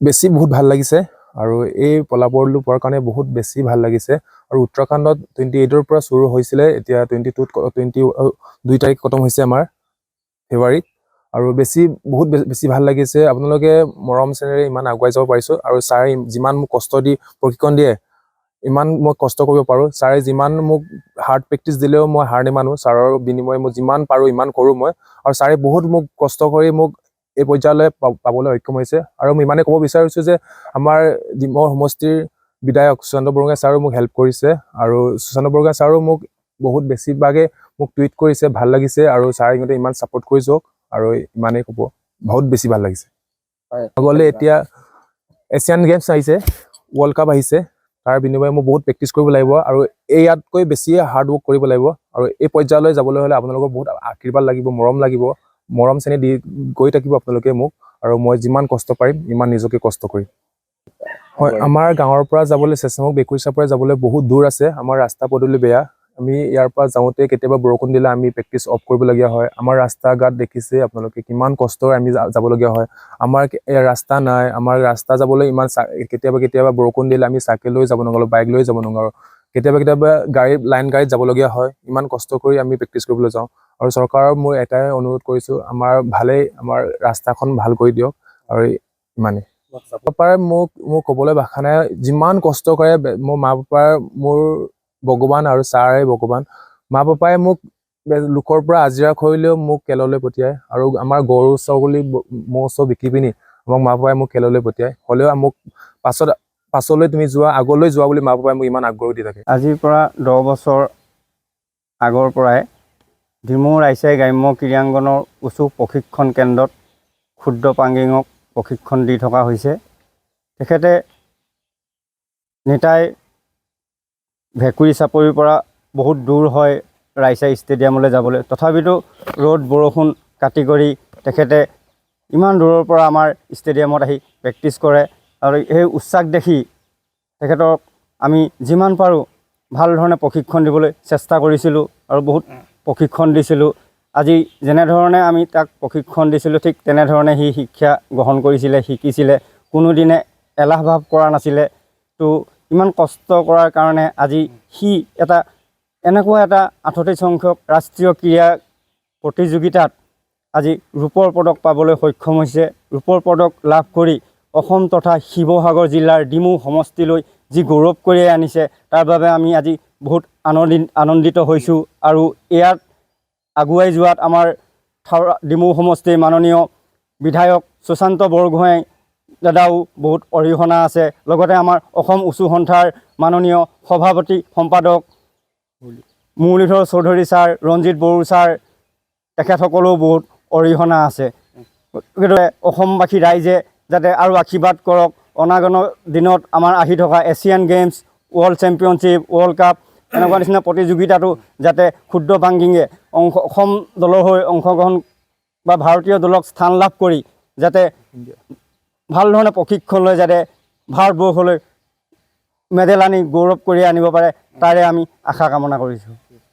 বেছি বহুত ভাল লাগিছে আৰু এই ফলাফলটো পোৱাৰ কাৰণে বহুত বেছি ভাল লাগিছে আৰু উত্তৰাখণ্ডত 28ৰ পৰা চুৰু হৈছিলে এতিয়া 22 তাৰিখ খতম হৈছে আমাৰ ফেব্ৰুৱাৰীত আৰু বহুত বেছি ভাল লাগিছে আপোনালোকে মৰম চেনেৰে ইমান আগুৱাই যাব পাৰিছো আৰু ছাৰে যিমান মোক কষ্ট দি প্ৰশিক্ষণ দিয়ে ইমান মই কষ্ট কৰিব পাৰো ছাৰে যিমান মোক হাৰ্ড প্ৰেক্টিচ দিলেও মই হাৰ নেমানো ছাৰৰ বিনিময়ে মই যিমান পাৰো ইমান কৰো মই আৰু ছাৰে বহুত মোক কষ্ট কৰি মোক এই পৰ্যায়লৈ পাবলৈ সক্ষম হৈছে আৰু মই ইমানে ক'ব বিচাৰিছো যে আমাৰ ডিমৰ সমষ্টিৰ বিধায়ক সুশান্ত বৰুৱা ছাৰো মোক হেল্প কৰিছে আৰু সুশান্ত বৰুৱা ছাৰো মোক বহুত বেছিভাগে মোক টুইট কৰিছে ভাল লাগিছে আৰু ছাৰে ইহঁতে ইমান ছাপোৰ্ট কৰি যাওক আৰু ইমানেই ক'ব বহুত বেছি ভাল লাগিছে আগলৈ এতিয়া এছিয়ান গেমছ আহিছে ৱৰ্ল্ড কাপ আহিছে তাৰ বিনিময়ে মই বহুত প্ৰেক্টিচ কৰিব লাগিব আৰু ইয়াতকৈ বেছি হাৰ্ড ৱৰ্ক কৰিব লাগিব আৰু এই পৰ্যায়লৈ যাবলৈ হ'লে আপোনালোকৰ বহুত আশীৰ্বাদ লাগিব মৰম চেনেহ দি গৈ থাকিব আপোনালোকে মোক আৰু মই যিমান কষ্ট পাৰিম ইমান নিজকে কষ্ট কৰিম হয় আমাৰ গাঁৱৰ পৰা যাবলৈ চেচামুখ বেকুৰিচাৰ পৰা যাবলৈ বহুত দূৰ আছে আমাৰ ৰাস্তা পদূলি বেয়া আমি ইয়াৰ পৰা যাওঁতে কেতিয়াবা বৰষুণ দিলে আমি প্ৰেক্টিচ অফ কৰিবলগীয়া হয় আমাৰ ৰাস্তা ঘাট দেখিছে আপোনালোকে কিমান কষ্টৰে আমি যাবলগীয়া হয় আমাৰ ৰাস্তা নাই আমাৰ ৰাস্তা যাবলৈ ইমান কেতিয়াবা বৰষুণ দিলে আমি চাইকেল লৈ যাব নোৱাৰো বাইক লৈ যাব নোৱাৰো কেতিয়াবা লাইন গাড়ীত যাবলগীয়া হয় ইমান কষ্ট কৰি আমি প্ৰেক্টিচ কৰিবলৈ যাওঁ আৰু চৰকাৰৰ মই এটাই অনুৰোধ কৰিছো আমাৰ ৰাস্তাখন ভাল কৰি দিয়ক আৰু ইমানেই পাপাই মোক ক'বলৈ ভাষা নাই যিমান কষ্ট কৰে মোৰ মা পাপাৰ মোৰ ভগৱান আৰু ছাৰে ভগৱান মা পাপাই মোক লোকৰ পৰা আজিৰা কৰিলেও মোক খেললৈ পঠিয়ায় আৰু আমাৰ গৰু ছাগলী ম'হ চব বিকি পিনি আমাক মা পাপাই মোক খেললৈ পঠিয়ায় হ'লেও মোক পাছলৈ তুমি যোৱা আগলৈ যোৱা বুলি মা পাপাই মোক ইমান আগ্ৰহ দি থাকে আজিৰ পৰা 10 বছৰ আগৰ পৰাই ডিমৌ ৰাইচাই গ্ৰাম্য ক্ৰীড়াংগনৰ উঁচু প্ৰশিক্ষণ কেন্দ্ৰত ক্ষুদ্ৰ পাংগিঙক প্ৰশিক্ষণ দি থকা হৈছে তেখেতে নিতাই ভেকুৰি চাপৰিৰ পৰা বহুত দূৰ হয় ৰাইচাই ষ্টেডিয়ামলৈ যাবলৈ তথাপিতো ৰ'দ বৰষুণ কাটি কৰি তেখেতে ইমান দূৰৰ পৰা আমাৰ ষ্টেডিয়ামত আহি প্ৰেক্টিছ কৰে আৰু এই উৎসাহ দেখি তেখেতক আমি যিমান পাৰোঁ ভাল ধৰণে প্ৰশিক্ষণ দিবলৈ চেষ্টা কৰিছিলোঁ আৰু বহুত প্ৰশিক্ষণ দিছিলোঁ আজি যেনেধৰণে আমি তাক প্ৰশিক্ষণ দিছিলোঁ ঠিক তেনেধৰণে সি শিক্ষা গ্ৰহণ কৰিছিলে শিকিছিলে কোনোদিনে এলাহ ভাৱ কৰা নাছিলে তো ইমান কষ্ট কৰাৰ কাৰণে আজি সি এনেকুৱা এটা 38 সংখ্যক ৰাষ্ট্ৰীয় ক্ৰীড়া প্ৰতিযোগিতাত আজি ৰূপৰ পদক পাবলৈ সক্ষম হৈছে ৰূপৰ পদক লাভ কৰি অসম তথা শিৱসাগৰ জিলাৰ ডিমৌ সমষ্টিলৈ যি গৌৰৱ কৰি আনিছে তাৰ বাবে আমি আজি বহুত আনন্দিত হৈছোঁ আৰু ইয়াত আগুৱাই যোৱাত আমাৰ ডিমৌ সমষ্টিৰ মাননীয় বিধায়ক সুশান্ত বৰগোহাঁই দাদাও বহুত অৰিহণা আছে লগতে আমাৰ অসম উঁচু সন্থাৰ মাননীয় সভাপতি সম্পাদক মুৰলীধৰ চৌধুৰী ছাৰ ৰঞ্জিত বড়ো ছাৰ তেখেতসকলেও বহুত অৰিহণা আছে গতিকে অসমবাসী ৰাইজে যাতে আৰু আশীৰ্বাদ কৰক অনাগত দিনত আমাৰ আহি থকা Asian games world championship world cup এনেকুৱা নিচিনা প্ৰতিযোগিতাতো যাতে ক্ষুদ্ৰ পাংগিঙে অসম দলৰ হৈ অংশগ্ৰহণ বা ভাৰতীয় দলক স্থান লাভ কৰি যাতে ভাল ধৰণে প্ৰশিক্ষণ লৈ যাতে ভাৰতবৰ্ষলৈ মেডেল আনি গৌৰৱ কৰি আনিব পাৰে তাৰে আমি আশা কামনা কৰিছোঁ।